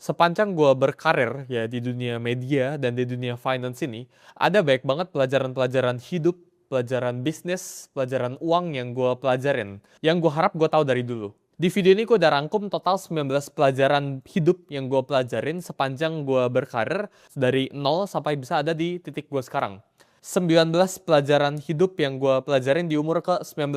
Sepanjang gue berkarir ya di dunia media dan di dunia finance ini, ada banyak banget pelajaran-pelajaran hidup, pelajaran bisnis, pelajaran uang yang gue pelajarin. Yang gue harap gue tahu dari dulu. Di video ini gue udah rangkum total 19 pelajaran hidup yang gue pelajarin sepanjang gue berkarir dari nol sampai bisa ada di titik gue sekarang. 19 pelajaran hidup yang gue pelajarin di umur ke-19.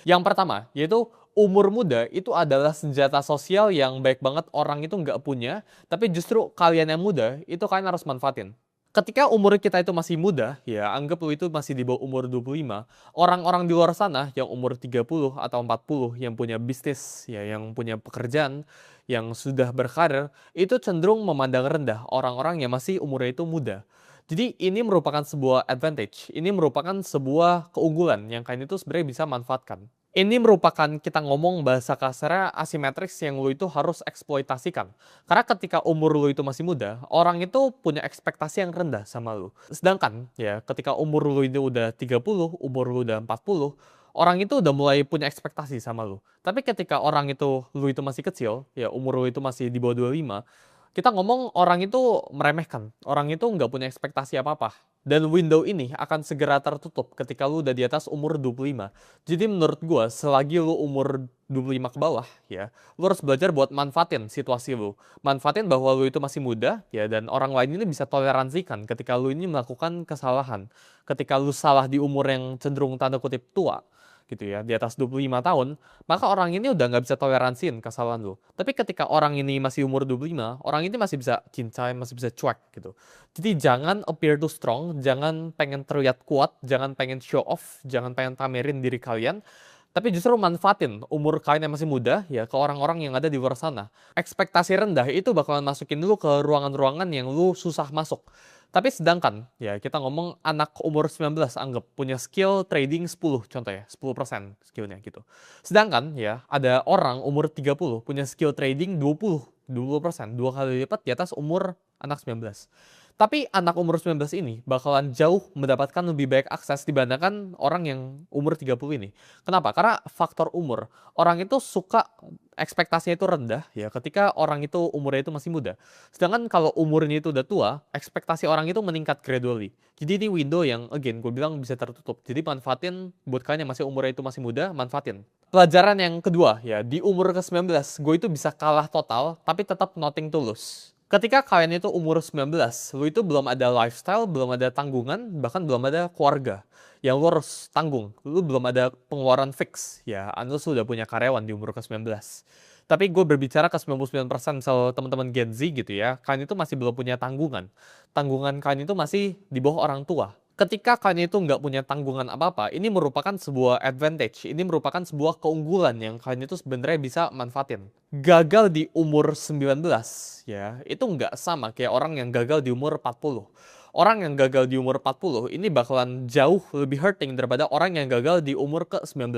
Yang pertama, yaitu umur muda itu adalah senjata sosial yang baik banget orang itu nggak punya, tapi justru kalian yang muda, itu kalian harus manfaatin. Ketika umur kita itu masih muda, ya anggap lu itu masih di bawah umur 25, orang-orang di luar sana yang umur 30 atau 40 yang punya bisnis, ya yang punya pekerjaan, yang sudah berkarir, itu cenderung memandang rendah orang-orang yang masih umurnya itu muda. Jadi ini merupakan sebuah advantage, ini merupakan sebuah keunggulan yang kalian itu sebenarnya bisa manfaatkan. Ini merupakan kita ngomong bahasa kasarnya asimetrics yang lu itu harus eksploitasikan. Karena ketika umur lu itu masih muda, orang itu punya ekspektasi yang rendah sama lu. Sedangkan ya ketika umur lu itu udah 30, umur lu udah 40, orang itu udah mulai punya ekspektasi sama lu. Tapi ketika orang itu lu itu masih kecil, ya umur lu itu masih di bawah 25, kita ngomong orang itu meremehkan. Orang itu nggak punya ekspektasi apa-apa. Dan window ini akan segera tertutup ketika lu udah di atas umur 25. Jadi menurut gue, selagi lu umur 25 ke bawah, ya, lu harus belajar buat manfaatin situasi lu. Manfaatin bahwa lu itu masih muda, ya, dan orang lain ini bisa toleransikan ketika lu ini melakukan kesalahan. Ketika lu salah di umur yang cenderung tanda kutip tua, gitu ya, di atas 25 tahun, maka orang ini udah nggak bisa toleransiin kesalahan lu. Tapi ketika orang ini masih umur 25, orang ini masih bisa cincai, masih bisa cuek gitu. Jadi jangan appear too strong, jangan pengen terlihat kuat, jangan pengen show off, jangan pengen pamerin diri kalian, tapi justru manfaatin umur kalian yang masih muda ya ke orang-orang yang ada di luar sana. Ekspektasi rendah itu bakalan masukin lu ke ruangan-ruangan yang lu susah masuk. Tapi sedangkan ya kita ngomong anak umur 19 anggap punya skill trading 10 contoh ya, 10% skillnya gitu. Sedangkan ya ada orang umur 30 punya skill trading 20%, dua kali lipat di atas umur anak 19. Tapi anak umur 19 ini bakalan jauh mendapatkan lebih banyak akses dibandingkan orang yang umur 30 ini. Kenapa? Karena faktor umur. Orang itu suka ekspektasinya itu rendah ya ketika orang itu umurnya itu masih muda. Sedangkan kalau umurnya itu udah tua, ekspektasi orang itu meningkat gradually. Jadi ini window yang again gue bilang bisa tertutup. Jadi manfaatin buat kalian yang masih umurnya itu masih muda, manfaatin. Pelajaran yang kedua ya, di umur ke-19 gue itu bisa kalah total tapi tetap nothing to lose. Ketika kalian itu umur 19, lu itu belum ada lifestyle, belum ada tanggungan, bahkan belum ada keluarga yang lu harus tanggung. Lu belum ada pengeluaran fix, ya unless lu udah punya karyawan di umur ke-19. Tapi gue berbicara ke 99% misal teman-teman Gen Z gitu ya, kalian itu masih belum punya tanggungan. Tanggungan kalian itu masih di bawah orang tua. Ketika kalian itu nggak punya tanggungan apa-apa, ini merupakan sebuah advantage, ini merupakan sebuah keunggulan yang kalian itu sebenarnya bisa manfaatin. Gagal di umur 19, ya, itu nggak sama kayak orang yang gagal di umur 40. Orang yang gagal di umur 40 ini bakalan jauh lebih hurting daripada orang yang gagal di umur ke-19.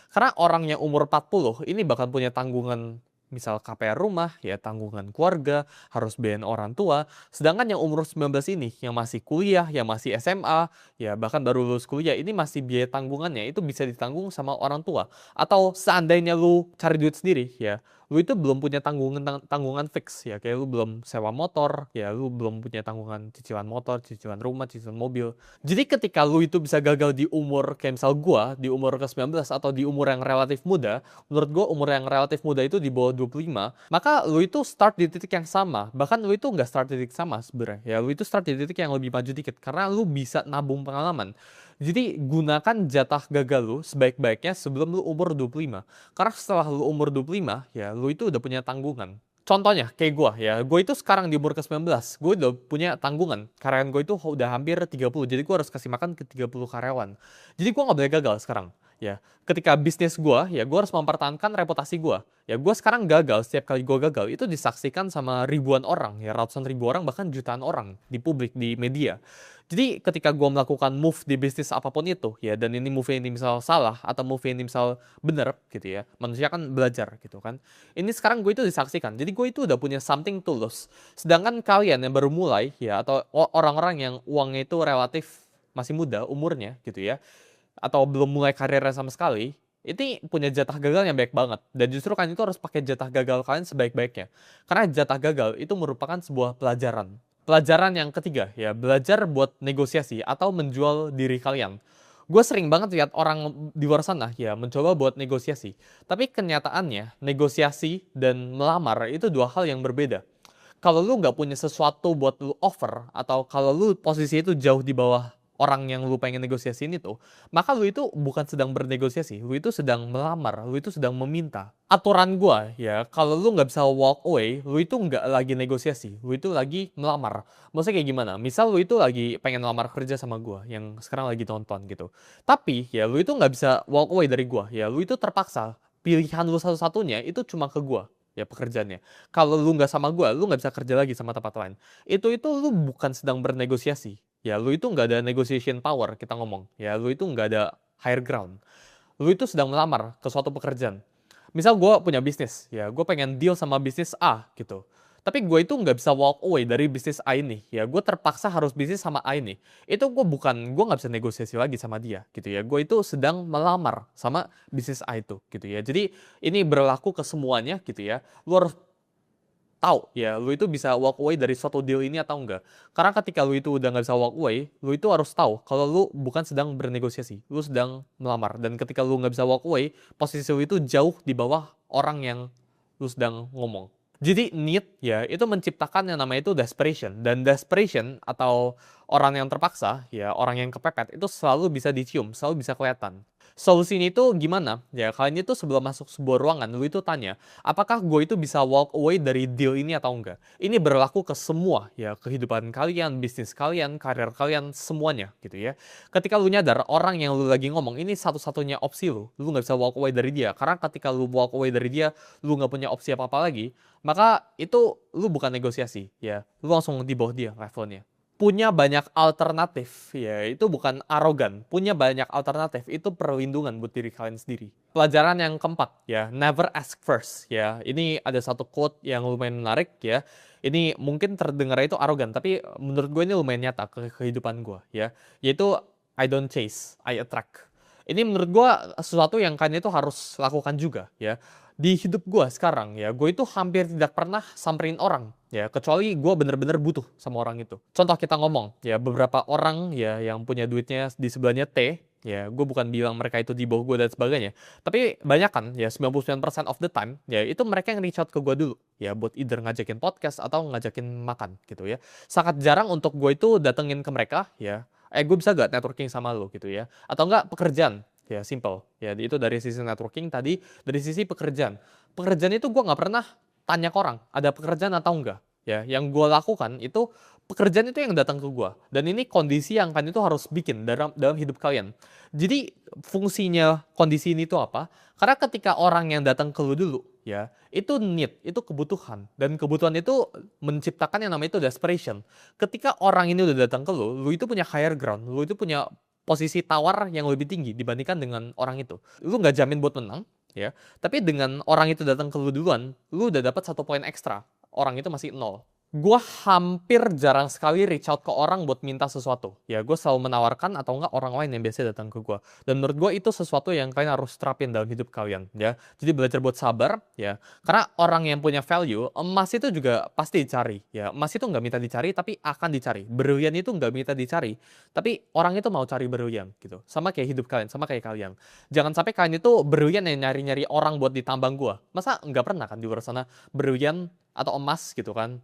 Karena orang yang umur 40 ini bakal punya tanggungan misal KPR rumah, ya tanggungan keluarga, harus bayarin orang tua. Sedangkan yang umur 19 ini, yang masih kuliah, yang masih SMA, ya bahkan baru lulus kuliah, ini masih biaya tanggungannya, itu bisa ditanggung sama orang tua. Atau seandainya lu cari duit sendiri, ya lu itu belum punya tanggungan fix ya, kayak lu belum sewa motor, ya lu belum punya tanggungan cicilan motor, cicilan rumah, cicilan mobil. Jadi ketika lu itu bisa gagal di umur kayak misal gua di umur ke-19 atau di umur yang relatif muda, menurut gua umur yang relatif muda itu di bawah 25, maka lu itu start di titik yang sama. Bahkan lu itu nggak start di titik sama sebenarnya. Ya lu itu start di titik yang lebih maju dikit karena lu bisa nabung pengalaman. Jadi gunakan jatah gagal lu sebaik-baiknya sebelum lu umur 25. Karena setelah lu umur 25, ya lu itu udah punya tanggungan. Contohnya kayak gue ya, gue itu sekarang di umur ke-19, gue udah punya tanggungan. Karyawan gue itu udah hampir 30, jadi gue harus kasih makan ke 30 karyawan. Jadi gue nggak boleh gagal sekarang. Ya, ketika bisnis gue, ya gue harus mempertahankan reputasi gue. Ya gue sekarang gagal, setiap kali gue gagal itu disaksikan sama ribuan orang, ya ratusan ribu orang bahkan jutaan orang di publik, di media. Jadi ketika gue melakukan move di bisnis apapun itu, ya dan ini move ini misal salah atau move ini misal bener gitu ya, manusia kan belajar gitu kan. Ini sekarang gue itu disaksikan, jadi gue itu udah punya something to lose. Sedangkan kalian yang baru mulai ya atau orang-orang yang uangnya itu relatif masih muda umurnya gitu ya, atau belum mulai karirnya sama sekali, ini punya jatah gagal yang baik banget. Dan justru kalian itu harus pakai jatah gagal kalian sebaik-baiknya. Karena jatah gagal itu merupakan sebuah pelajaran. Pelajaran yang ketiga, ya, belajar buat negosiasi atau menjual diri kalian. Gue sering banget lihat orang di luar sana ya mencoba buat negosiasi. Tapi kenyataannya negosiasi dan melamar itu dua hal yang berbeda. Kalau lu nggak punya sesuatu buat lu offer atau kalau lu posisi itu jauh di bawah orang yang lu pengen negosiasiin itu, maka lu itu bukan sedang bernegosiasi, lu itu sedang melamar, lu itu sedang meminta. Aturan gua ya, kalau lu nggak bisa walk away, lu itu nggak lagi negosiasi, lu itu lagi melamar. Maksudnya kayak gimana? Misal lu itu lagi pengen lamar kerja sama gua, yang sekarang lagi nonton gitu. Tapi ya lu itu nggak bisa walk away dari gua, ya lu itu terpaksa. Pilihan lu satu-satunya itu cuma ke gua ya pekerjaannya. Kalau lu nggak sama gua, lu nggak bisa kerja lagi sama tempat lain. Itu lu bukan sedang bernegosiasi. Ya, lu itu nggak ada negotiation power kita ngomong. Ya, lu itu nggak ada higher ground. Lu itu sedang melamar ke suatu pekerjaan. Misal gue punya bisnis, ya gue pengen deal sama bisnis A gitu. Tapi gue itu nggak bisa walk away dari bisnis A ini. Ya gue terpaksa harus bisnis sama A ini. Itu gue nggak bisa negosiasi lagi sama dia gitu ya. Gue itu sedang melamar sama bisnis A itu gitu ya. Jadi ini berlaku ke semuanya gitu ya. Lu harus tahu ya lu itu bisa walk away dari suatu deal ini atau enggak. Karena ketika lu itu udah nggak bisa walk away, lu itu harus tahu kalau lu bukan sedang bernegosiasi, lu sedang melamar. Dan ketika lu nggak bisa walk away, posisi lu itu jauh di bawah orang yang lu sedang ngomong. Jadi need ya itu menciptakan yang namanya itu desperation, dan desperation atau orang yang terpaksa ya orang yang kepepet itu selalu bisa dicium, selalu bisa kelihatan. Solusinya itu gimana? Ya kalian itu sebelum masuk sebuah ruangan, lu itu tanya, apakah gue itu bisa walk away dari deal ini atau enggak? Ini berlaku ke semua ya, kehidupan kalian, bisnis kalian, karir kalian, semuanya gitu ya. Ketika lu nyadar orang yang lu lagi ngomong ini satu-satunya opsi lu nggak bisa walk away dari dia. Karena ketika lu walk away dari dia, lu nggak punya opsi apa-apa lagi, maka itu lu bukan negosiasi ya, lu langsung di bawah dia levelnya. Punya banyak alternatif ya itu bukan arogan, punya banyak alternatif itu perlindungan buat diri kalian sendiri. Pelajaran yang keempat ya, never ask first ya. Ini ada satu quote yang lumayan menarik ya. Ini mungkin terdengar itu arogan, tapi menurut gue ini lumayan nyata ke kehidupan gue ya, yaitu I don't chase, I attract. Ini menurut gue sesuatu yang kalian itu harus lakukan juga ya. Di hidup gue sekarang ya, gue itu hampir tidak pernah samperin orang ya, kecuali gue bener-bener butuh sama orang itu. Contoh kita ngomong ya, beberapa orang ya yang punya duitnya di sebelahnya T ya, gue bukan bilang mereka itu di bawah gue dan sebagainya, tapi banyak kan ya 99% of the time ya itu mereka yang reach out ke gue dulu ya buat either ngajakin podcast atau ngajakin makan gitu ya. Sangat jarang untuk gue itu datengin ke mereka ya, gue bisa gak networking sama lo gitu ya, atau enggak pekerjaan ya, simple ya, itu dari sisi networking. Tadi dari sisi pekerjaan itu gue nggak pernah tanya ke orang ada pekerjaan atau enggak ya. Yang gue lakukan itu pekerjaan itu yang datang ke gue, dan ini kondisi yang kalian itu harus bikin dalam hidup kalian. Jadi fungsinya kondisi ini tuh apa? Karena ketika orang yang datang ke lu dulu ya, itu need, itu kebutuhan, dan kebutuhan itu menciptakan yang namanya itu desperation. Ketika orang ini udah datang ke lu itu punya higher ground, lu itu punya posisi tawar yang lebih tinggi dibandingkan dengan orang itu. Lu nggak jamin buat menang ya, tapi dengan orang itu datang ke lu duluan, lu udah dapat 1 poin ekstra. Orang itu masih 0. Gue hampir jarang sekali reach out ke orang buat minta sesuatu. Ya gue selalu menawarkan atau enggak orang lain yang biasa datang ke gue. Dan menurut gue itu sesuatu yang kalian harus terapin dalam hidup kalian ya. Jadi belajar buat sabar ya. Karena orang yang punya value, emas itu juga pasti dicari ya. Emas itu nggak minta dicari tapi akan dicari. Berlian itu nggak minta dicari, tapi orang itu mau cari berlian gitu. Sama kayak hidup kalian, sama kayak kalian. Jangan sampai kalian itu berlian yang nyari-nyari orang buat ditambang gue. Masa nggak pernah kan di luar sana berlian atau emas gitu kan,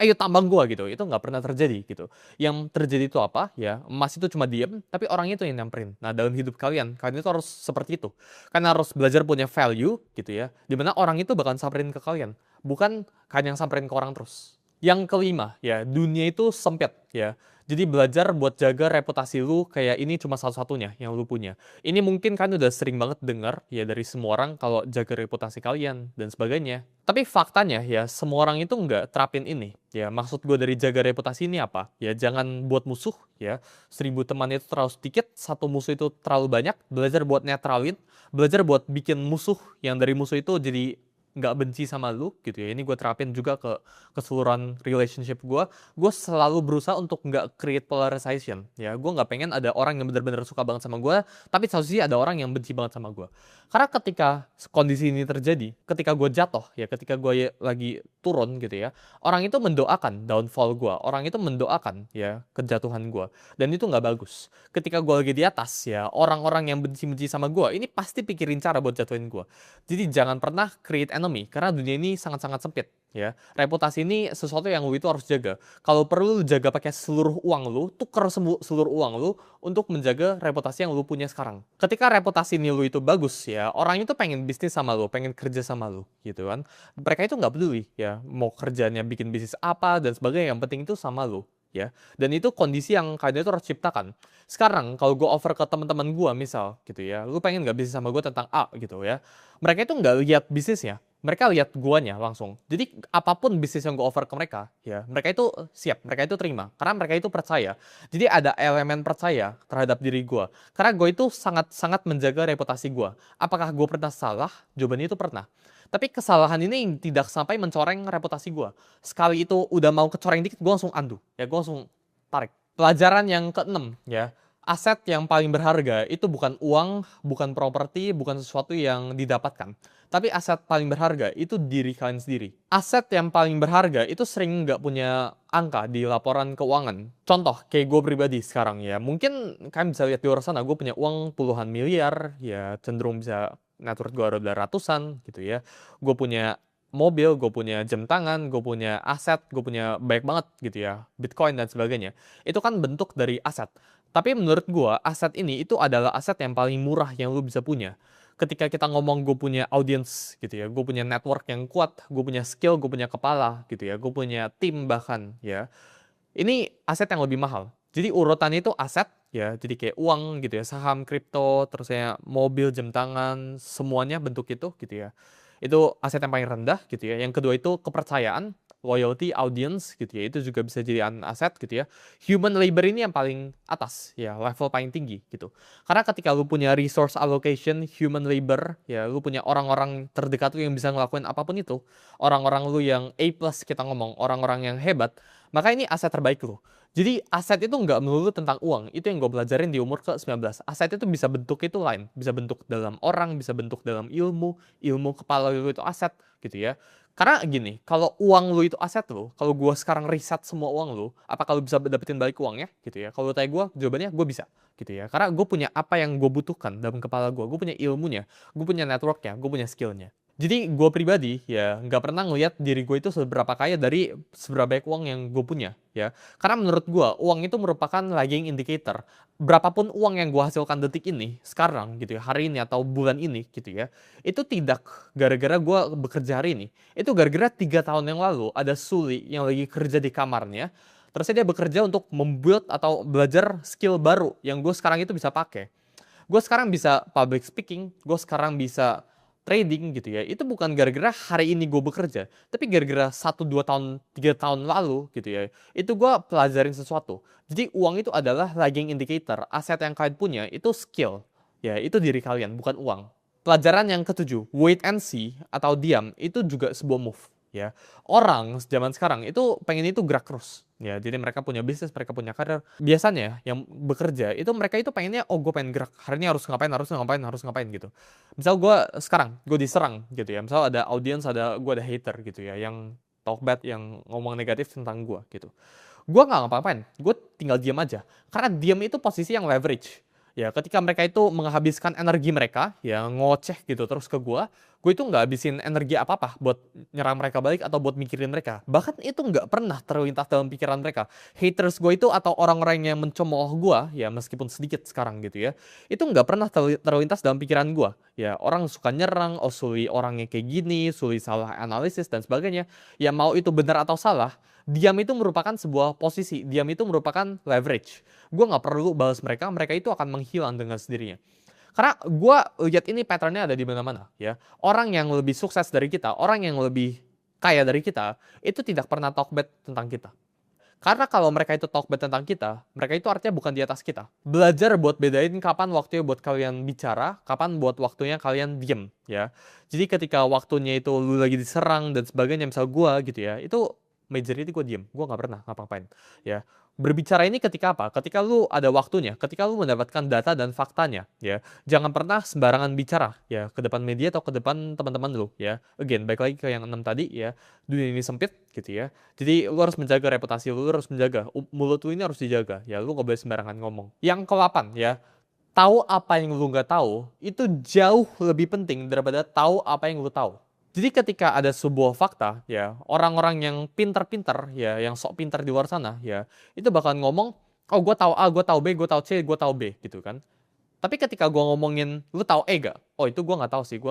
ayo tambang gua gitu, itu nggak pernah terjadi gitu. Yang terjadi itu apa ya, emas itu cuma diem tapi orang itu yang nyamperin. Nah dalam hidup kalian itu harus seperti itu, kan harus belajar punya value gitu ya, dimana orang itu bakal samperin ke kalian, bukan kalian yang samperin ke orang terus. Yang kelima ya, dunia itu sempit ya. Jadi belajar buat jaga reputasi lu, kayak ini cuma satu-satunya yang lu punya. Ini mungkin kan udah sering banget dengar ya dari semua orang kalau jaga reputasi kalian dan sebagainya. Tapi faktanya ya semua orang itu nggak terapin ini. Ya maksud gue dari jaga reputasi ini apa? Ya jangan buat musuh ya. 1000 teman itu terlalu sedikit, satu musuh itu terlalu banyak. Belajar buat netralin, belajar buat bikin musuh yang dari musuh itu jadi nggak benci sama lu gitu ya. Ini gue terapin juga ke keseluruhan relationship gue. Gue selalu berusaha untuk nggak create polarization ya. Gue nggak pengen ada orang yang benar-benar suka banget sama gue, tapi satu sisi ada orang yang benci banget sama gue. Karena ketika kondisi ini terjadi, ketika gue jatuh ya, ketika gue lagi turun gitu ya, orang itu mendoakan downfall gue, orang itu mendoakan ya kejatuhan gue, dan itu nggak bagus. Ketika gue lagi di atas ya, orang-orang yang benci-benci sama gue ini pasti pikirin cara buat jatuhin gue. Jadi jangan pernah create enemy, karena dunia ini sangat-sangat sempit ya. Reputasi ini sesuatu yang lu itu harus jaga. Kalau perlu lu jaga pakai seluruh uang lu, tuker seluruh uang lu untuk menjaga reputasi yang lu punya sekarang. Ketika reputasi ini lu itu bagus ya, orang itu pengen bisnis sama lu, pengen kerja sama lu gitu kan. Mereka itu nggak peduli ya, mau kerjanya bikin bisnis apa dan sebagainya, yang penting itu sama lu ya. Dan itu kondisi yang kalian itu harus ciptakan. Sekarang kalau gue over ke teman-teman gue misal gitu ya, lu pengen nggak bisnis sama gue tentang A gitu ya, mereka itu nggak lihat bisnisnya, mereka lihat guanya langsung. Jadi apapun bisnis yang gue offer ke mereka ya, mereka itu siap, mereka itu terima, karena mereka itu percaya. Jadi ada elemen percaya terhadap diri gue, karena gue itu sangat-sangat menjaga reputasi gue. Apakah gue pernah salah? Jawabannya itu pernah. Tapi kesalahan ini tidak sampai mencoreng reputasi gue. Sekali itu udah mau kecoreng dikit, gue langsung undo ya, gue langsung tarik. Pelajaran yang keenam ya, aset yang paling berharga itu bukan uang, bukan properti, bukan sesuatu yang didapatkan. Tapi aset paling berharga itu diri kalian sendiri. Aset yang paling berharga itu sering nggak punya angka di laporan keuangan. Contoh, kayak gue pribadi sekarang ya. Mungkin kalian bisa lihat di luar sana, gue punya uang puluhan miliar, ya cenderung bisa net worth gue ada ratusan gitu ya. Gue punya mobil, gue punya jam tangan, gue punya aset, gue punya banyak banget gitu ya, Bitcoin dan sebagainya. Itu kan bentuk dari aset. Tapi menurut gue, aset ini itu adalah aset yang paling murah yang lu bisa punya. Ketika kita ngomong gue punya audience gitu ya, gue punya network yang kuat, gue punya skill, gue punya kepala gitu ya, gue punya tim bahkan ya. Ini aset yang lebih mahal. Jadi urutannya itu aset ya, jadi kayak uang gitu ya, saham, kripto, terus ya mobil, jam tangan, semuanya bentuk itu gitu ya. Itu aset yang paling rendah gitu ya. Yang kedua itu kepercayaan, loyalty, audience gitu ya. Itu juga bisa jadi aset gitu ya. Human labor ini yang paling atas ya, level paling tinggi gitu. Karena ketika lu punya resource allocation, human labor ya, lu punya orang-orang terdekat lu yang bisa ngelakuin apapun itu. Orang-orang lu yang A+ kita ngomong, orang-orang yang hebat, maka ini aset terbaik lu. Jadi aset itu nggak melulu tentang uang. Itu yang gue pelajarin di umur ke-19. Aset itu bisa bentuk itu lain. Bisa bentuk dalam orang, bisa bentuk dalam ilmu kepala lu itu aset gitu ya. Karena gini, kalau uang lu itu aset lu, kalau gue sekarang riset semua uang lu, apa kalau bisa dapetin balik uangnya gitu ya. Kalau tanya gue, jawabannya gue bisa gitu ya. Karena gue punya apa yang gue butuhkan dalam kepala gue punya ilmunya, gue punya networknya, gue punya skillnya. Jadi gue pribadi ya nggak pernah ngeliat diri gue itu seberapa kaya dari seberapa banyak uang yang gue punya ya. Karena menurut gue uang itu merupakan lagging indicator. Berapapun uang yang gue hasilkan detik ini, sekarang gitu ya, hari ini atau bulan ini gitu ya, itu tidak gara-gara gue bekerja hari ini. Itu gara-gara 3 tahun yang lalu ada Suli yang lagi kerja di kamarnya. Terus dia bekerja untuk membuild atau belajar skill baru yang gue sekarang itu bisa pakai. Gue sekarang bisa public speaking, gue sekarang bisa trading gitu ya. Itu bukan gara-gara hari ini gue bekerja, tapi gara-gara 1, 2 tahun, 3 tahun lalu gitu ya. Itu gue pelajarin sesuatu. Jadi uang itu adalah lagging indicator. Aset yang kalian punya itu skill. Ya, itu diri kalian, bukan uang. Pelajaran yang ketujuh, wait and see atau diam, itu juga sebuah move. Ya, orang zaman sekarang itu pengen itu gerak terus. Ya, jadi mereka punya bisnis, mereka punya karir. Biasanya yang bekerja itu mereka itu pengennya, oh gue pengen gerak, hari ini harus ngapain, harus ngapain, harus ngapain gitu. Misal gue sekarang, gue diserang gitu ya. Misal ada audience, gue ada hater gitu ya, yang talk bad, yang ngomong negatif tentang gue gitu. Gue nggak ngapa-ngapain, gue tinggal diam aja. Karena diam itu posisi yang leverage. Ya, ketika mereka itu menghabiskan energi mereka, ya ngoceh gitu terus ke gue itu nggak habisin energi apa-apa buat nyerang mereka balik atau buat mikirin mereka. Bahkan itu nggak pernah terlintas dalam pikiran mereka. Haters gue itu atau orang-orang yang mencemooh gue, ya meskipun sedikit sekarang gitu ya, itu nggak pernah terlintas dalam pikiran gue. Ya, orang suka nyerang, oh Suli orangnya kayak gini, Suli salah analisis dan sebagainya. Ya mau itu benar atau salah, diam itu merupakan sebuah posisi, diam itu merupakan leverage. Gue nggak perlu balas mereka, mereka itu akan menghilang dengan sendirinya. Karena gue lihat ini patternnya ada di mana-mana ya. Orang yang lebih sukses dari kita, orang yang lebih kaya dari kita, itu tidak pernah talk bad tentang kita. Karena kalau mereka itu talk bad tentang kita, mereka itu artinya bukan di atas kita. Belajar buat bedain kapan waktunya buat kalian bicara, kapan buat waktunya kalian diem, ya. Jadi ketika waktunya itu lu lagi diserang dan sebagainya, misal gua gitu ya, itu majority gue diem, gue nggak pernah ngapa-ngapain, ya. Berbicara ini ketika apa? Ketika lu ada waktunya, ketika lu mendapatkan data dan faktanya, ya. Jangan pernah sembarangan bicara, ya, ke depan media atau ke depan teman-teman lu, ya. Again, balik lagi ke yang 6 tadi, ya. Dunia ini sempit, gitu ya. Jadi lu harus menjaga reputasi lu, harus menjaga mulut lu ini harus dijaga, ya. Lu nggak boleh sembarangan ngomong. Yang ke-8, ya. Tahu apa yang lu nggak tahu, itu jauh lebih penting daripada tahu apa yang lu tahu. Jadi ketika ada sebuah fakta, ya, orang-orang yang pintar-pintar, ya, yang sok pintar di luar sana, ya, itu bakalan ngomong, oh gue tahu A, gue tahu B, gue tahu C, gue tahu B, gitu kan. Tapi ketika gue ngomongin, lu tahu E gak? Oh itu gue nggak tahu sih,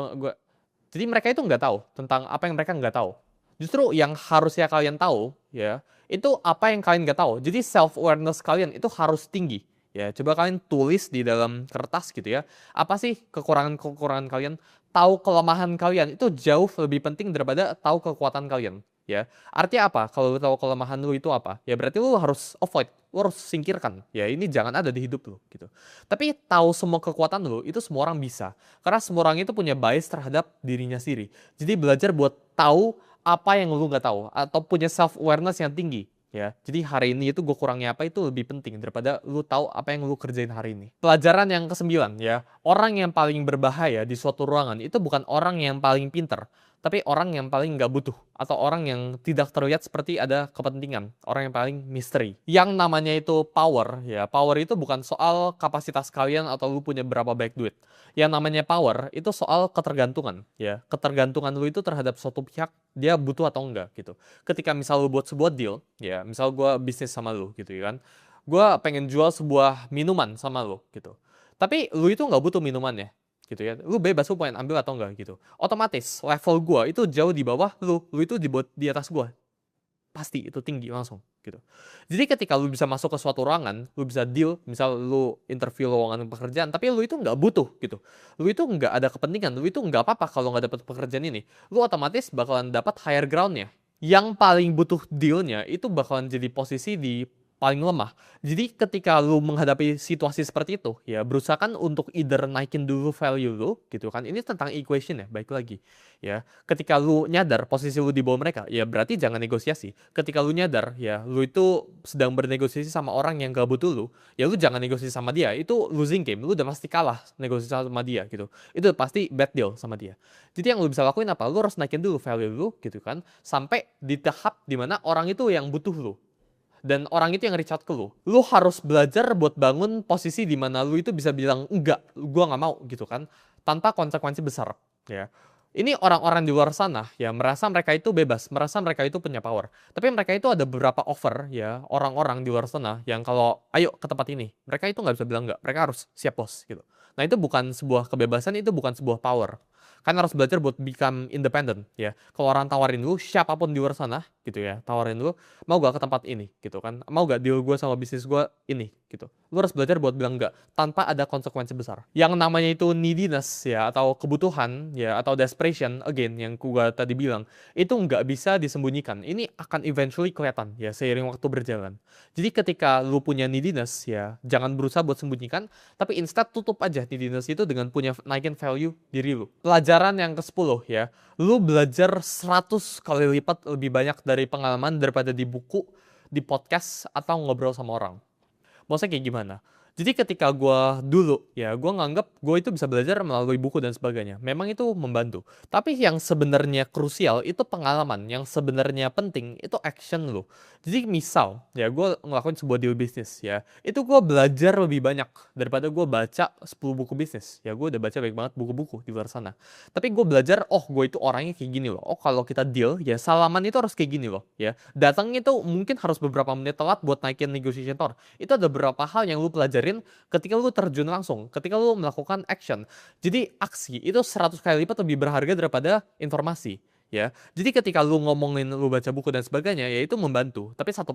Jadi mereka itu nggak tahu tentang apa yang mereka nggak tahu. Justru yang harusnya kalian tahu, ya, itu apa yang kalian nggak tahu. Jadi self-awareness kalian itu harus tinggi. Ya, coba kalian tulis di dalam kertas gitu ya. Apa sih kekurangan-kekurangan kalian? Tahu kelemahan kalian itu jauh lebih penting daripada tahu kekuatan kalian. Ya, artinya apa? Kalau lu tahu kelemahan lu itu apa? Ya berarti lu harus avoid, lu harus singkirkan. Ya ini jangan ada di hidup lu gitu. Tapi tahu semua kekuatan lu itu semua orang bisa. Karena semua orang itu punya bias terhadap dirinya sendiri. Jadi belajar buat tahu apa yang lu nggak tahu atau punya self awareness yang tinggi. Ya, jadi hari ini itu gue kurangnya apa itu lebih penting daripada lu tahu apa yang lu kerjain hari ini. Pelajaran yang ke-9 ya, orang yang paling berbahaya di suatu ruangan itu bukan orang yang paling pinter, tapi orang yang paling nggak butuh atau orang yang tidak terlihat seperti ada kepentingan, orang yang paling misteri. Yang namanya itu power, ya power itu bukan soal kapasitas kalian atau lu punya berapa banyak duit. Yang namanya power itu soal ketergantungan, ya ketergantungan lu itu terhadap suatu pihak dia butuh atau enggak gitu. Ketika misal lu buat sebuah deal, ya misal gue bisnis sama lu gitu ya kan, gue pengen jual sebuah minuman sama lu gitu. Tapi lu itu nggak butuh minumannya gitu ya, lu bebas lu pengen ambil atau enggak gitu. Otomatis level gua itu jauh di bawah lu itu di atas gua. Pasti itu tinggi langsung gitu. Jadi ketika lu bisa masuk ke suatu ruangan, lu bisa deal, misal lu interview lowongan pekerjaan, tapi lu itu nggak butuh gitu. Lu itu nggak ada kepentingan, lu itu nggak apa-apa kalau nggak dapat pekerjaan ini. Lu otomatis bakalan dapat higher groundnya. Yang paling butuh dealnya itu bakalan jadi posisi di paling lemah. Jadi ketika lu menghadapi situasi seperti itu, ya berusahakan untuk either naikin dulu value lu, gitu kan. Ini tentang equation ya, baik lagi. Ya, ketika lu nyadar posisi lu di bawah mereka, ya berarti jangan negosiasi. Ketika lu nyadar, ya lu itu sedang bernegosiasi sama orang yang gak butuh lu, ya lu jangan negosiasi sama dia. Itu losing game, lu udah pasti kalah negosiasi sama dia gitu. Itu pasti bad deal sama dia. Jadi yang lu bisa lakuin apa? Lu harus naikin dulu value lu, gitu kan. Sampai di tahap dimana orang itu yang butuh lu. Dan orang itu yang reach out ke lu. Lu harus belajar buat bangun posisi di mana lu itu bisa bilang, enggak, gua nggak mau gitu kan. Tanpa konsekuensi besar. Ya. Ini orang-orang di luar sana ya merasa mereka itu bebas, merasa mereka itu punya power. Tapi mereka itu ada beberapa offer ya orang-orang di luar sana yang kalau ayo ke tempat ini, mereka itu nggak bisa bilang enggak, mereka harus siap bos gitu. Nah itu bukan sebuah kebebasan, itu bukan sebuah power. Kan harus belajar buat become independent ya. Kalau orang tawarin lu, siapapun di luar sana gitu ya, tawarin lu, mau gak ke tempat ini gitu kan, mau gak deal gue sama bisnis gue ini gitu. Lu harus belajar buat bilang enggak tanpa ada konsekuensi besar. Yang namanya itu neediness ya atau kebutuhan ya atau desperation again yang gue tadi bilang itu nggak bisa disembunyikan. Ini akan eventually kelihatan ya seiring waktu berjalan. Jadi ketika lu punya neediness ya jangan berusaha buat sembunyikan, tapi instead tutup aja neediness itu dengan punya naikin value diri lu. Pelajaran yang ke-10 ya, lu belajar 100 kali lipat lebih banyak dari pengalaman daripada di buku, di podcast, atau ngobrol sama orang. Maksudnya kayak gimana? Jadi ketika gue dulu, ya gue nganggap gue itu bisa belajar melalui buku dan sebagainya. Memang itu membantu. Tapi yang sebenarnya krusial itu pengalaman. Yang sebenarnya penting itu action lo. Jadi misal, ya gue ngelakuin sebuah deal bisnis ya. Itu gue belajar lebih banyak daripada gue baca 10 buku bisnis. Ya gue udah baca banyak banget buku-buku di luar sana. Tapi gue belajar, oh gue itu orangnya kayak gini loh. Oh kalau kita deal, ya salaman itu harus kayak gini loh. Ya datangnya itu mungkin harus beberapa menit telat buat naikin negotiation tower. Itu ada beberapa hal yang lu pelajarin ketika lu terjun langsung, ketika lu melakukan action. Jadi aksi itu 100 kali lipat lebih berharga daripada informasi. ya. Jadi ketika lu ngomongin lu baca buku dan sebagainya, ya itu membantu, tapi 1%.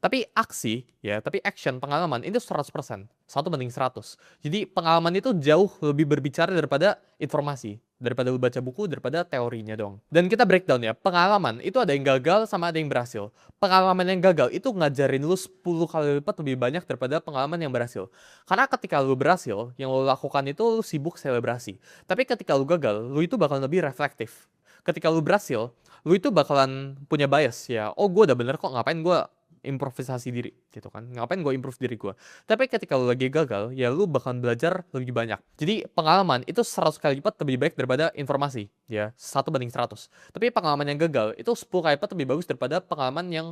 Tapi aksi, ya, tapi action, pengalaman, itu 100%. 1 banding 100. Jadi pengalaman itu jauh lebih berbicara daripada informasi. Daripada lu baca buku, daripada teorinya dong. Dan kita breakdown ya, pengalaman itu ada yang gagal sama ada yang berhasil. Pengalaman yang gagal itu ngajarin lu 10 kali lipat lebih banyak daripada pengalaman yang berhasil. Karena ketika lu berhasil, yang lu lakukan itu lu sibuk selebrasi. Tapi ketika lu gagal, lu itu bakal lebih reflektif. Ketika lu berhasil, lu itu bakalan punya bias ya. Oh, gue udah bener kok, ngapain gue improvisasi diri gitu kan. Ngapain gue improve diri gue. Tapi ketika lu lagi gagal, ya lu bakalan belajar lebih banyak. Jadi pengalaman itu 100 kali lipat lebih baik daripada informasi ya. 1 banding 100. Tapi pengalaman yang gagal itu 10 kali lipat lebih bagus daripada pengalaman yang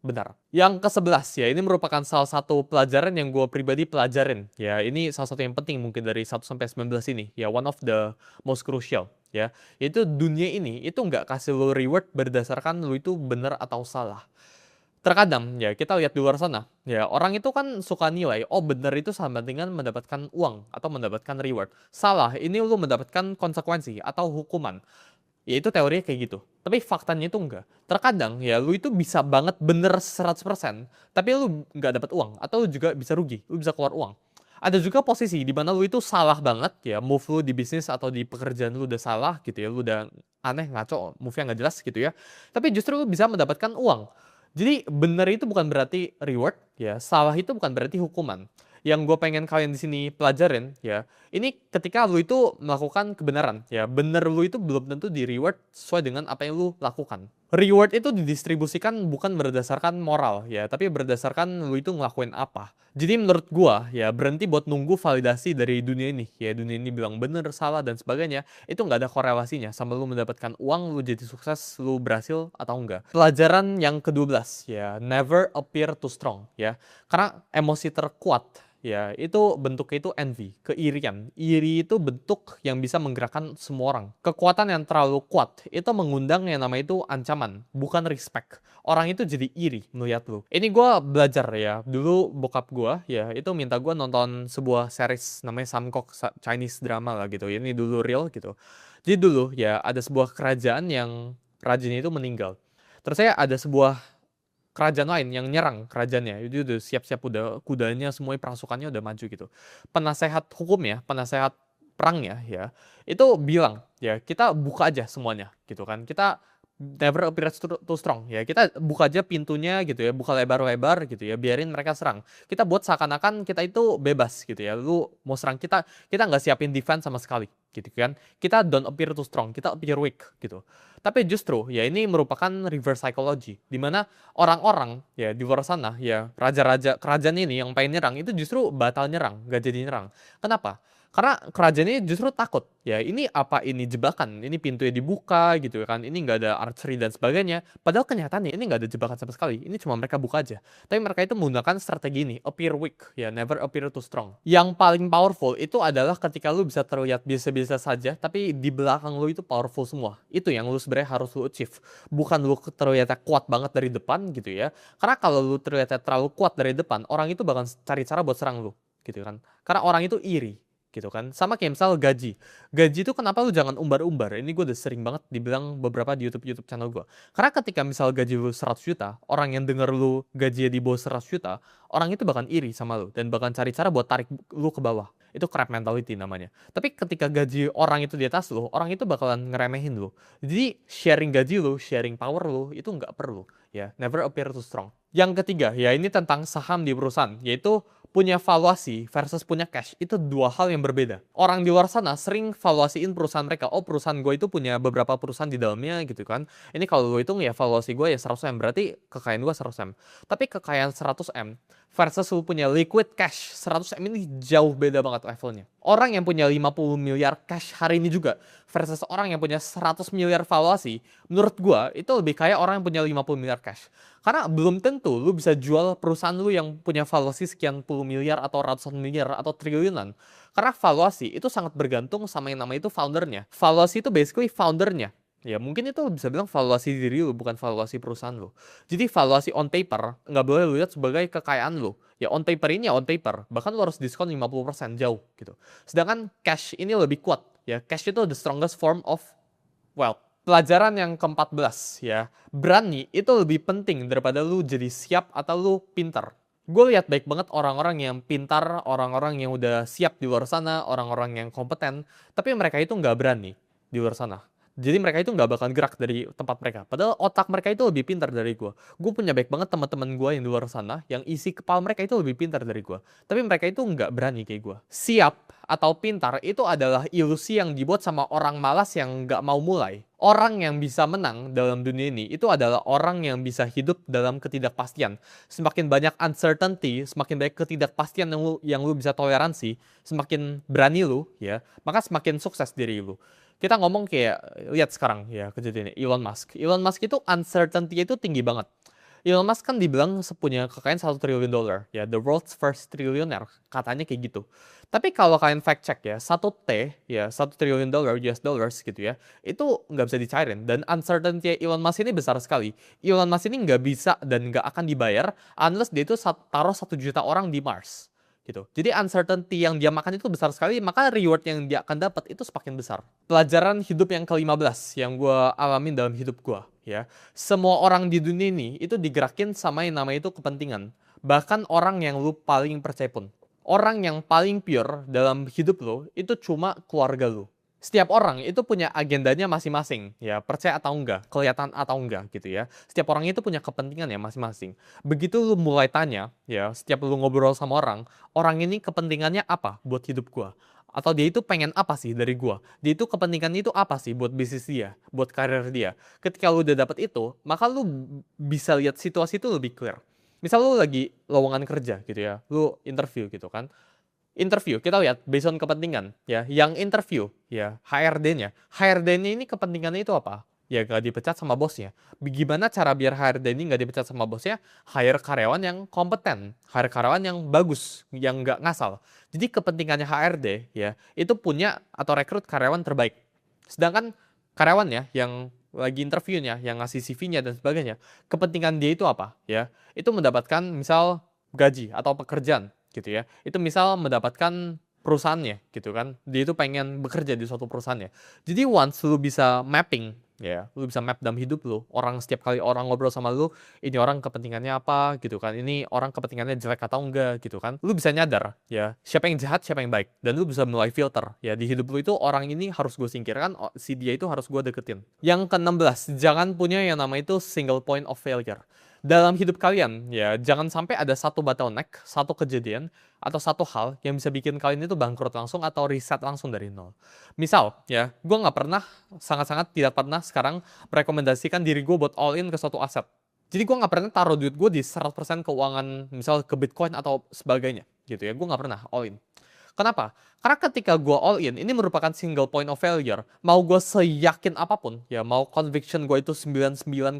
benar. Yang ke-11 ya, ini merupakan salah satu pelajaran yang gue pribadi pelajarin. Ya, ini salah satu yang penting mungkin dari 1 sampai 19 ini. Ya, one of the most crucial. Ya, yaitu dunia ini itu nggak kasih lo reward berdasarkan lo itu benar atau salah. Terkadang ya kita lihat di luar sana, ya orang itu kan suka nilai, oh benar itu sama dengan mendapatkan uang atau mendapatkan reward. Salah, ini lo mendapatkan konsekuensi atau hukuman. Ya itu teorinya kayak gitu. Tapi faktanya itu enggak. Terkadang ya lu itu bisa banget bener 100%, tapi lu nggak dapat uang. Atau lu juga bisa rugi, lu bisa keluar uang. Ada juga posisi di mana lu itu salah banget ya, move lu di bisnis atau di pekerjaan lu udah salah gitu ya, lu udah aneh, ngaco, move-nya nggak jelas gitu ya. Tapi justru lu bisa mendapatkan uang. Jadi bener itu bukan berarti reward ya, salah itu bukan berarti hukuman. Yang gue pengen kalian di sini pelajarin ya, ini ketika lu itu melakukan kebenaran ya, bener lu itu belum tentu di reward sesuai dengan apa yang lu lakukan. Reward itu didistribusikan bukan berdasarkan moral ya, tapi berdasarkan lu itu ngelakuin apa. Jadi menurut gua ya, berhenti buat nunggu validasi dari dunia ini ya, dunia ini bilang bener, salah dan sebagainya, itu nggak ada korelasinya sama lu mendapatkan uang, lu jadi sukses, lu berhasil atau enggak. Pelajaran yang ke-12 ya, never appear too strong ya, karena emosi terkuat ya, itu bentuknya itu envy, keirian. Iri itu bentuk yang bisa menggerakkan semua orang. Kekuatan yang terlalu kuat itu mengundang yang namanya itu ancaman, bukan respect. Orang itu jadi iri melihat lu. Ini gue belajar ya. Dulu bokap gue ya itu minta gue nonton sebuah series namanya Samkok, Chinese drama lah gitu. Ini dulu real gitu. Jadi dulu ya ada sebuah kerajaan yang rajanya itu meninggal. Terus saya ada sebuah kerajaan lain yang nyerang kerajaannya. Itu udah siap-siap, udah kudanya semuanya, pasukannya udah maju gitu. Penasehat hukumnya, penasehat perangnya ya, itu bilang ya kita buka aja semuanya gitu kan. Kita never appear too strong ya. Kita buka aja pintunya gitu ya, buka lebar-lebar gitu ya, biarin mereka serang. Kita buat seakan-akan kita itu bebas gitu ya. Lu mau serang kita, kita nggak siapin defense sama sekali gitu kan. Kita don't appear too strong, kita appear weak gitu. Tapi justru ya ini merupakan reverse psychology, di mana orang-orang ya di luar sana ya, raja-raja kerajaan ini yang pengen nyerang itu justru batal nyerang, gak jadi nyerang. Kenapa? Karena kerajaan ini justru takut ya, ini apa, ini jebakan, ini pintunya dibuka gitu kan, ini nggak ada archery dan sebagainya. Padahal kenyataannya ini nggak ada jebakan sama sekali, ini cuma mereka buka aja. Tapi mereka itu menggunakan strategi ini, appear weak ya, never appear too strong. Yang paling powerful itu adalah ketika lu bisa terlihat biasa-biasa saja, tapi di belakang lu itu powerful semua. Itu yang lu sebenarnya harus lu achieve, bukan lu terlihat kuat banget dari depan gitu ya. Karena kalau lu terlihat terlalu kuat dari depan, orang itu bakal cari cara buat serang lu gitu kan. Karena orang itu iri gitu kan. Sama kayak misal gaji. Gaji itu kenapa lu jangan umbar-umbar? Ini gue udah sering banget dibilang beberapa di YouTube channel gue. Karena ketika misal gaji lu 100 juta, orang yang denger lu gajinya di bawah 100 juta, orang itu bakal iri sama lu dan bakal cari cara buat tarik lu ke bawah. Itu crab mentality namanya. Tapi ketika gaji orang itu di atas lu, orang itu bakalan ngeremehin lu. Jadi sharing gaji lu, sharing power lu, itu nggak perlu. Ya, never appear too strong. Yang ketiga, ya ini tentang saham di perusahaan, yaitu punya valuasi versus punya cash itu dua hal yang berbeda. Orang di luar sana sering valuasiin perusahaan mereka. Oh, perusahaan gue itu punya beberapa perusahaan di dalamnya gitu kan. Ini kalau lo hitung ya valuasi gue ya 100M, berarti kekayaan gue 100M. Tapi kekayaan 100M versus lo punya liquid cash 100M ini jauh beda banget levelnya. Orang yang punya 50 miliar cash hari ini juga versus orang yang punya 100 miliar valuasi, menurut gue itu lebih kaya orang yang punya 50 miliar cash. Karena belum tentu lu bisa jual perusahaan lu yang punya valuasi sekian puluh miliar atau ratusan miliar atau triliunan. Karena valuasi itu sangat bergantung sama yang namanya itu foundernya. Valuasi itu basically foundernya. Ya mungkin itu bisa bilang valuasi diri lu, bukan valuasi perusahaan lu. Jadi valuasi on paper nggak boleh lu lihat sebagai kekayaan lu. Ya on paper ini ya on paper. Bahkan lu harus diskon 50% jauh gitu. Sedangkan cash ini lebih kuat. Ya cash itu the strongest form of wealth. Pelajaran yang ke-14 ya, berani itu lebih penting daripada lu jadi siap atau lu pintar. Gue lihat baik banget orang-orang yang pintar, orang-orang yang udah siap di luar sana, orang-orang yang kompeten, tapi mereka itu nggak berani di luar sana. Jadi mereka itu nggak bakal gerak dari tempat mereka. Padahal otak mereka itu lebih pintar dari gue. Gue punya baik banget teman-teman gue yang di luar sana, yang isi kepala mereka itu lebih pintar dari gue. Tapi mereka itu nggak berani kayak gue. Siap atau pintar itu adalah ilusi yang dibuat sama orang malas yang nggak mau mulai. Orang yang bisa menang dalam dunia ini itu adalah orang yang bisa hidup dalam ketidakpastian. Semakin banyak uncertainty, semakin banyak ketidakpastian yang lu bisa toleransi, semakin berani lu, ya, maka semakin sukses diri lu. Kita ngomong kayak, lihat sekarang ya kejadiannya, Elon Musk. Elon Musk itu uncertainty itu tinggi banget. Elon Musk kan dibilang punya kekayaan $1 triliun, ya, the world's first trillionaire, katanya kayak gitu. Tapi kalau kalian fact check ya, 1T, ya, $1 triliun US dollars gitu ya, itu nggak bisa dicairin. Dan uncertainty Elon Musk ini besar sekali. Elon Musk ini nggak bisa dan nggak akan dibayar unless dia itu taruh 1 juta orang di Mars. Gitu. Jadi uncertainty yang dia makan itu besar sekali, maka reward yang dia akan dapat itu semakin besar. Pelajaran hidup yang ke-15 yang gue alamin dalam hidup gue, ya. Semua orang di dunia ini itu digerakin sama yang namanya itu kepentingan. Bahkan orang yang lu paling percaya pun. Orang yang paling pure dalam hidup lo itu cuma keluarga lu. Setiap orang itu punya agendanya masing-masing, ya, percaya atau enggak, kelihatan atau enggak gitu ya. Setiap orang itu punya kepentingan ya masing-masing. Begitu lu mulai tanya, ya, setiap lu ngobrol sama orang ini kepentingannya apa buat hidup gua? Atau dia itu pengen apa sih dari gua? Dia itu kepentingannya itu apa sih buat bisnis dia, buat karir dia? Ketika lu udah dapet itu, maka lu bisa lihat situasi itu lebih clear. Misal lu lagi lowongan kerja gitu ya, lu interview gitu kan. Interview, kita lihat based on kepentingan ya. Yang interview ya, HRD-nya. HRD-nya ini kepentingannya itu apa? Ya gak dipecat sama bosnya. Gimana cara biar HRD ini gak dipecat sama bosnya? Hire karyawan yang kompeten, hire karyawan yang bagus, yang gak ngasal. Jadi kepentingannya HRD ya, itu punya atau rekrut karyawan terbaik. Sedangkan karyawan ya, yang lagi interviewnya, yang ngasih CV-nya dan sebagainya, kepentingan dia itu apa? Ya, itu mendapatkan misal gaji atau pekerjaan gitu ya. Itu misal mendapatkan perusahaannya gitu kan. Dia itu pengen bekerja di suatu perusahaannya. Jadi once lu bisa mapping ya, lu bisa map dalam hidup lu. Orang setiap kali orang ngobrol sama lu, ini orang kepentingannya apa gitu kan. Ini orang kepentingannya jelek atau enggak gitu kan. Lu bisa nyadar ya, siapa yang jahat, siapa yang baik. Dan lu bisa mulai filter ya, di hidup lu itu orang ini harus gue singkirkan, si dia itu harus gue deketin. Yang ke-16, jangan punya yang nama itu single point of failure. Dalam hidup kalian, ya, jangan sampai ada satu bottleneck, satu kejadian, atau satu hal yang bisa bikin kalian itu bangkrut langsung atau reset langsung dari nol. Misal, ya, gue nggak pernah, sangat-sangat tidak pernah sekarang merekomendasikan diri gue buat all in ke suatu aset. Jadi gue nggak pernah taruh duit gue di 100% keuangan, misal ke Bitcoin atau sebagainya, gitu ya. Gue nggak pernah all in. Kenapa? Karena ketika gue all in, ini merupakan single point of failure. Mau gue seyakin apapun, ya mau conviction gue itu 99,9%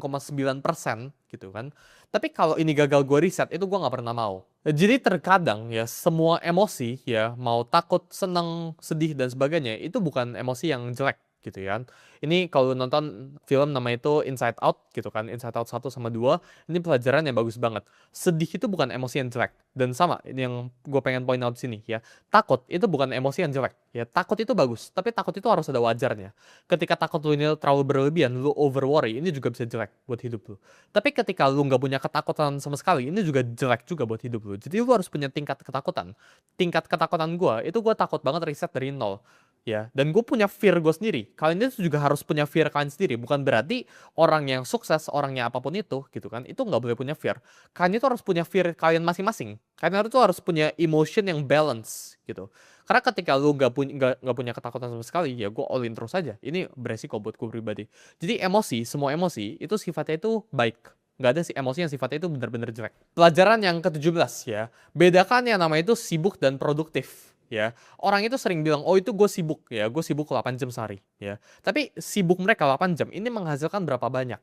gitu kan. Tapi kalau ini gagal gue reset, itu gue nggak pernah mau. Jadi terkadang ya semua emosi ya, mau takut, seneng, sedih dan sebagainya, itu bukan emosi yang jelek gitu ya. Ini kalau nonton film nama itu Inside Out gitu kan, Inside Out 1 sama 2, ini pelajaran yang bagus banget. Sedih itu bukan emosi yang jelek. Dan sama, ini yang gue pengen point out sini ya. Takut itu bukan emosi yang jelek. Ya, takut itu bagus, tapi takut itu harus ada wajarnya. Ketika takut lu ini terlalu berlebihan, lu over worry, ini juga bisa jelek buat hidup lu. Tapi ketika lu nggak punya ketakutan sama sekali, ini juga jelek juga buat hidup lu. Jadi lu harus punya tingkat ketakutan. Tingkat ketakutan gue, itu gue takut banget riset dari nol. Ya, dan gue punya fear gue sendiri. Kalian itu juga harus punya fear kalian sendiri. Bukan berarti orang yang sukses, orangnya apapun itu, gitu kan, itu nggak boleh punya fear. Kalian itu harus punya fear kalian masing-masing. Kalian itu harus punya emotion yang balance, gitu. Karena ketika lu nggak punya ketakutan sama sekali, ya gue all in terus aja. Ini beresiko buat gue pribadi. Jadi emosi, semua emosi itu sifatnya itu baik. Nggak ada sih emosi yang sifatnya itu benar-benar jelek. Pelajaran yang ke-17 ya, bedakan yang namanya itu sibuk dan produktif. Ya, orang itu sering bilang, oh itu gue sibuk, ya gue sibuk 8 jam sehari, ya. Tapi sibuk mereka 8 jam, ini menghasilkan berapa banyak,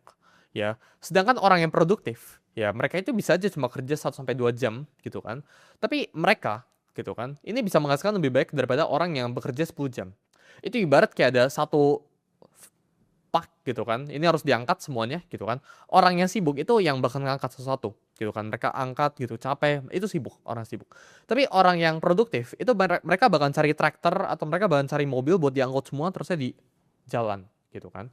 ya. Sedangkan orang yang produktif, ya mereka itu bisa aja cuma kerja 1-2 jam, gitu kan. Tapi mereka, gitu kan, ini bisa menghasilkan lebih baik daripada orang yang bekerja 10 jam. Itu ibarat kayak ada satu pak gitu kan, ini harus diangkat semuanya gitu kan. Orang yang sibuk itu yang bakal ngangkat sesuatu gitu kan, mereka angkat gitu, capek, itu sibuk, orang sibuk. Tapi orang yang produktif itu mereka bakal cari traktor atau mereka bakal cari mobil buat diangkut semua terusnya di jalan gitu kan.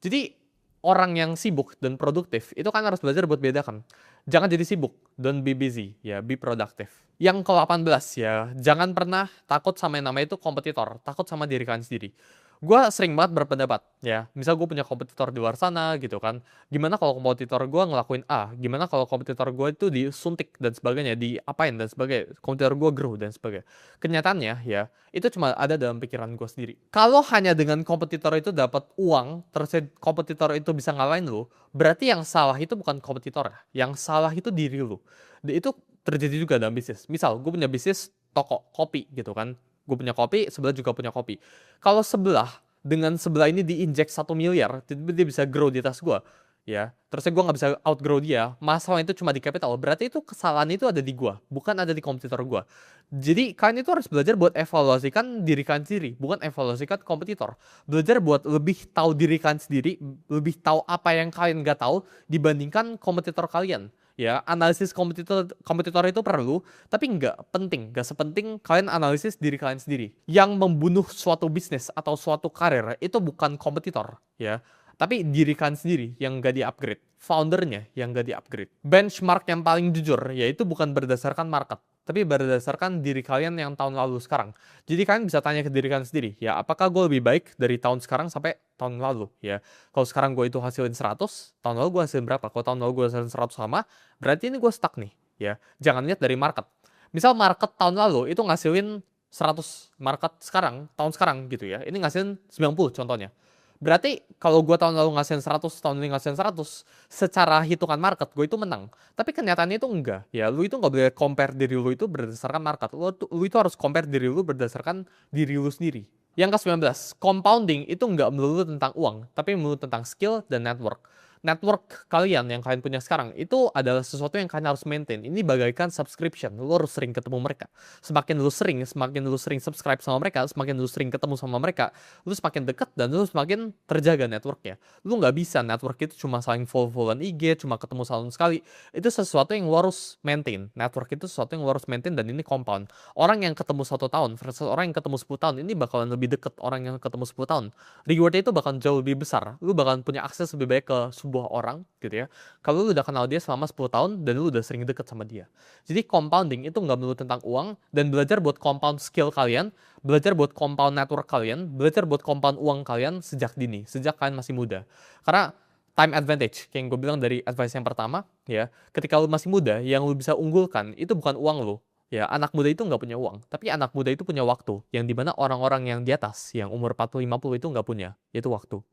Jadi, orang yang sibuk dan produktif itu kan harus belajar buat bedakan. Jangan jadi sibuk, don't be busy, ya be productive. Yang ke-18 ya, jangan pernah takut sama yang namanya itu kompetitor, takut sama diri kalian sendiri. Gua sering banget berpendapat, ya. Misal gue punya kompetitor di luar sana gitu kan. Gimana kalau kompetitor gue ngelakuin A? Gimana kalau kompetitor gue itu disuntik dan sebagainya, diapain dan sebagainya. Kompetitor gue grow dan sebagainya. Kenyataannya ya, itu cuma ada dalam pikiran gue sendiri. Kalau hanya dengan kompetitor itu dapat uang, terus kompetitor itu bisa ngalahin lu, berarti yang salah itu bukan kompetitor ya. Yang salah itu diri lu. Dan itu terjadi juga dalam bisnis. Misal, gue punya bisnis toko kopi gitu kan. Gue punya kopi, sebelah juga punya kopi. Kalau sebelah dengan sebelah ini diinjek 1 miliar, tiba-tiba dia bisa grow di atas gue, ya. Terusnya gue nggak bisa outgrow dia. Masalah itu cuma di capital. Berarti itu kesalahan itu ada di gue, bukan ada di kompetitor gue. Jadi kalian itu harus belajar buat evaluasikan diri kalian sendiri, bukan evaluasikan kompetitor. Belajar buat lebih tahu diri kalian sendiri, lebih tahu apa yang kalian nggak tahu dibandingkan kompetitor kalian. Ya, analisis kompetitor itu perlu, tapi nggak penting, nggak sepenting kalian analisis diri kalian sendiri. Yang membunuh suatu bisnis atau suatu karir itu bukan kompetitor, ya, tapi diri kalian sendiri yang nggak di-upgrade, foundernya yang nggak di-upgrade. Benchmark yang paling jujur yaitu bukan berdasarkan market, tapi berdasarkan diri kalian yang tahun lalu sekarang. Jadi kalian bisa tanya ke diri kalian sendiri, ya, apakah gue lebih baik dari tahun sekarang sampai tahun lalu, ya. Kalau sekarang gue itu hasilin 100, tahun lalu gue hasilin berapa? Kalau tahun lalu gue hasilin 100 sama, berarti ini gue stuck nih, ya. Jangan lihat dari market. Misal market tahun lalu itu ngasilin 100, market sekarang, tahun sekarang gitu ya, ini ngasilin 90 contohnya. Berarti kalau gue tahun lalu ngasilin 100, tahun ini ngasilin 100, secara hitungan market gue itu menang. Tapi kenyataannya itu enggak. Ya, lu itu nggak boleh compare diri lu itu berdasarkan market. Lu itu harus compare diri lu berdasarkan diri lu sendiri. Yang ke-19, compounding itu nggak melulu tentang uang, tapi melulu tentang skill dan network. Network kalian yang kalian punya sekarang itu adalah sesuatu yang kalian harus maintain. Ini bagaikan subscription. Lu harus sering ketemu mereka. Semakin lu sering subscribe sama mereka, semakin lu sering ketemu sama mereka, lu semakin dekat dan lu semakin terjaga networknya. Lu nggak bisa network itu cuma saling follow-followan IG, cuma ketemu setahun sekali. Itu sesuatu yang lu harus maintain. Network itu sesuatu yang lu harus maintain dan ini compound. Orang yang ketemu 1 tahun versus orang yang ketemu 10 tahun, ini bakalan lebih deket orang yang ketemu 10 tahun. Rewardnya itu bakal jauh lebih besar. Lu bakalan punya akses lebih baik ke sebuah orang gitu ya. Kalau lu udah kenal dia selama 10 tahun dan lu udah sering deket sama dia. Jadi compounding itu nggak melulu tentang uang, dan belajar buat compound skill kalian, belajar buat compound network kalian, belajar buat compound uang kalian sejak dini, sejak kalian masih muda. Karena time advantage, kayak yang gue bilang dari advice yang pertama, ya, ketika lu masih muda, yang lu bisa unggulkan itu bukan uang lu. Ya, anak muda itu nggak punya uang, tapi anak muda itu punya waktu, yang dimana orang-orang yang di atas, yang umur 40-50 itu nggak punya, yaitu waktu.